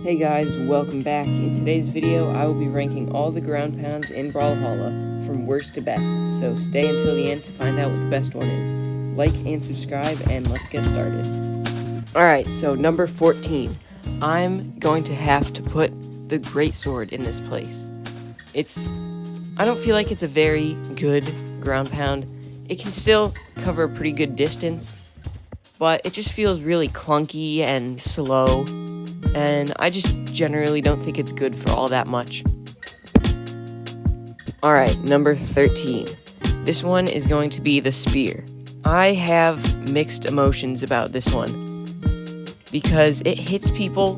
Hey guys, welcome back. In today's video, I will be ranking all the ground pounds in Brawlhalla from worst to best, so stay until the end to find out what the best one is. Like and subscribe, and let's get started. Alright, so number 14. I'm going to have to put the greatsword in this place. I don't feel like it's a very good ground pound. It can still cover a pretty good distance, but it just feels really clunky and slow. And I just generally don't think it's good for all that much. Alright, number 13. This one is going to be the spear. I have mixed emotions about this one, because it hits people,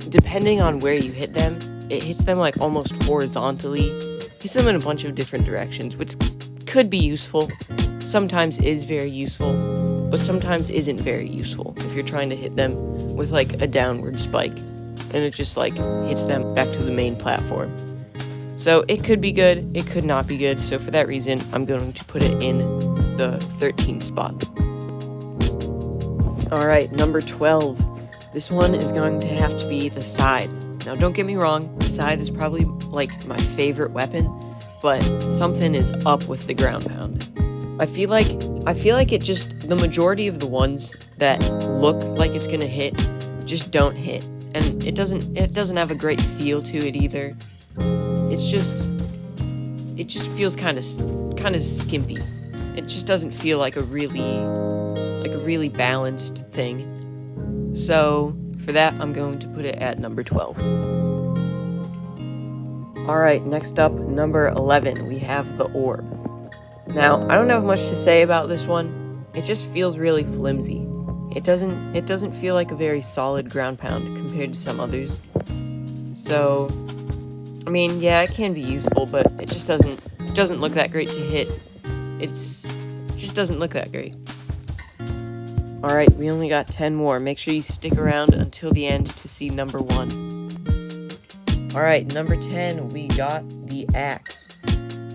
depending on where you hit them, it hits them like almost horizontally, hits them in a bunch of different directions, which could be useful, sometimes is very useful, but sometimes isn't very useful if you're trying to hit them with like a downward spike, and it just like hits them back to the main platform. So it could be good, it could not be good, so for that reason, I'm going to put it in the 13th spot. Alright, number 12. This one is going to have to be the scythe. Now don't get me wrong, the scythe is probably like my favorite weapon, but something is up with the ground pound. I feel like it just, the majority of the ones that look like it's gonna hit just don't hit, and it doesn't have a great feel to it either. It just feels kind of skimpy. It just doesn't feel like a really balanced thing. So for that, I'm going to put it at number 12. Alright, next up, number 11, we have the orb. Now, I don't have much to say about this one. It just feels really flimsy. It doesn't feel like a very solid ground pound compared to some others. So, I mean, yeah, it can be useful, but it just doesn't look that great to hit. It just doesn't look that great. Alright, we only got 10 more. Make sure you stick around until the end to see number 1. Alright, number 10, we got the axe.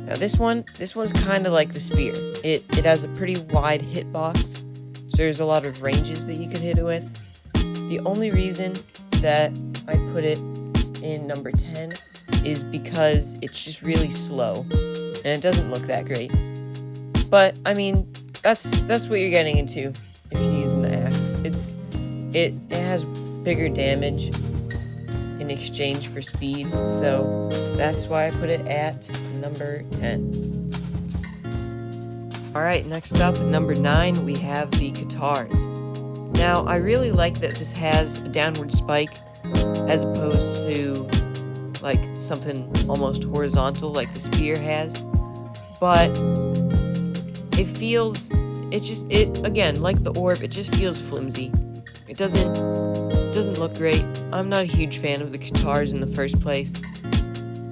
Now this one's kind of like the spear. It has a pretty wide hitbox, so there's a lot of ranges that you could hit it with. The only reason that I put it in number 10 is because it's just really slow, and it doesn't look that great. But, I mean, that's what you're getting into if you're using the axe. It has bigger damage in exchange for speed, so that's why I put it at number 10. Alright, next up, number 9, we have the guitars. Now, I really like that this has a downward spike as opposed to like something almost horizontal like the spear has, but again, like the orb, it just feels flimsy. It doesn't look great. I'm not a huge fan of the guitars in the first place,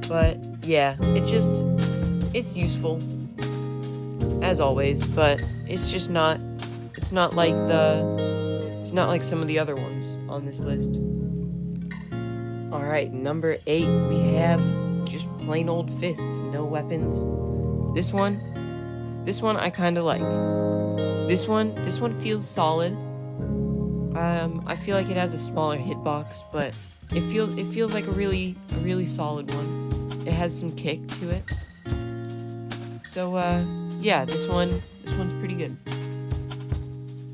but yeah, it's useful as always, but it's not like some of the other ones on this list. Alright, number 8, we have just plain old fists, no weapons. This one I kinda like. This one feels solid. I feel like it has a smaller hitbox, but it feels like a really solid one. It has some kick to it. So yeah, this one's pretty good.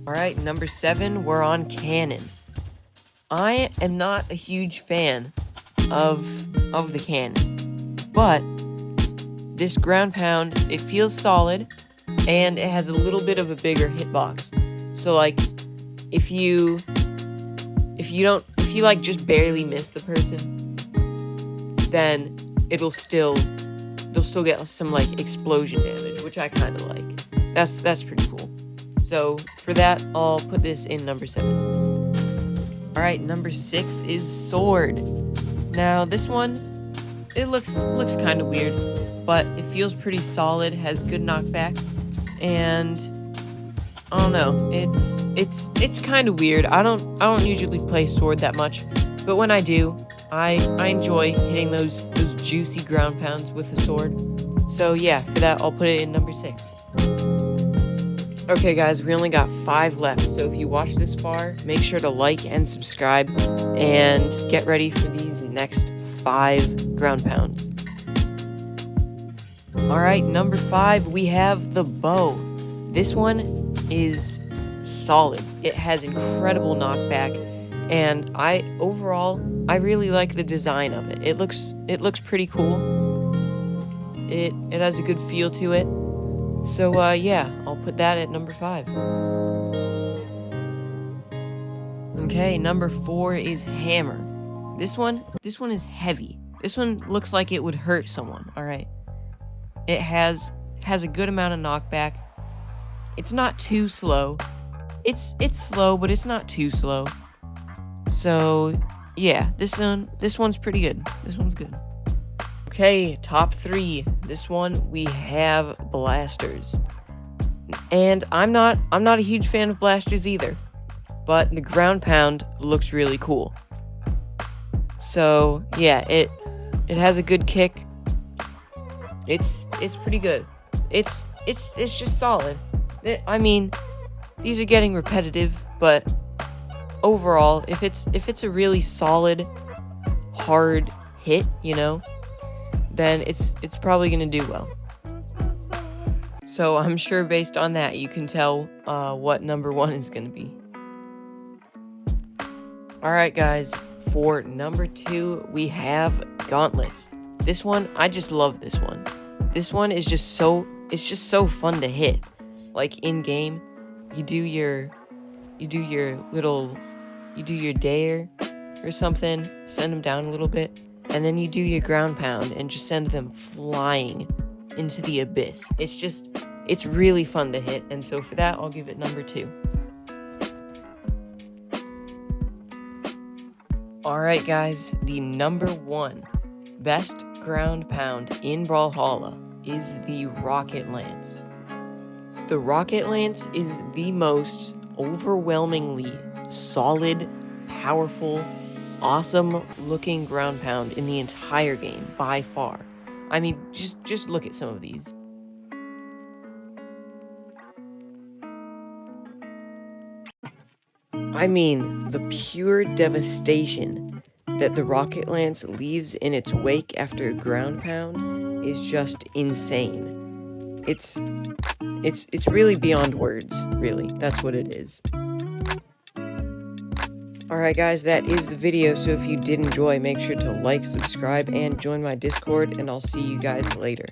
Alright, number 7, we're on cannon. I am not a huge fan of the cannon, but this ground pound, it feels solid, and it has a little bit of a bigger hitbox. So like, if you like just barely miss the person, then they'll still get some like explosion damage, which I kind of like. That's pretty cool. So for that, I'll put this in number 7. Alright, number 6 is sword. Now this one, it looks kind of weird, but it feels pretty solid, has good knockback, and I don't know, it's kind of weird. I don't usually play sword that much, but when I do, I enjoy hitting those juicy ground pounds with a sword. So yeah, for that, I'll put it in number 6. Okay, guys, we only got 5 left, so if you watch this far, make sure to like and subscribe, and get ready for these next 5 ground pounds. Alright, number 5, we have the bow. This one is solid. It has incredible knockback, and overall, I really like the design of it. It looks pretty cool. It has a good feel to it. So, yeah, I'll put that at number 5. Okay, number 4 is hammer. This one is heavy. This one looks like it would hurt someone, alright? It has a good amount of knockback. It's not too slow. It's slow, but it's not too slow. So, yeah, this one's pretty good. This one's good. Okay, top 3. This one we have blasters. And I'm not a huge fan of blasters either, but the ground pound looks really cool. So, yeah, it has a good kick. It's pretty good. It's just solid. I mean, these are getting repetitive, but overall, if it's a really solid, hard hit, you know, then it's probably gonna do well. So I'm sure based on that, you can tell what number 1 is gonna be. Alright, guys, for number 2, we have gauntlets. This one, I just love this one. This one is just so fun to hit. Like in game, you do your dare or something, send them down a little bit, and then you do your ground pound and just send them flying into the abyss. It's really fun to hit, and so for that, I'll give it number 2. Alright, guys, the number 1 best ground pound in Brawlhalla is the Rocket Lance. The Rocket Lance is the most overwhelmingly solid, powerful, awesome looking ground pound in the entire game by far. I mean, just look at some of these. I mean, the pure devastation that the Rocket Lance leaves in its wake after a ground pound is just insane. It's really beyond words, really. That's what it is. Alright guys, that is the video, so if you did enjoy, make sure to like, subscribe, and join my Discord, and I'll see you guys later.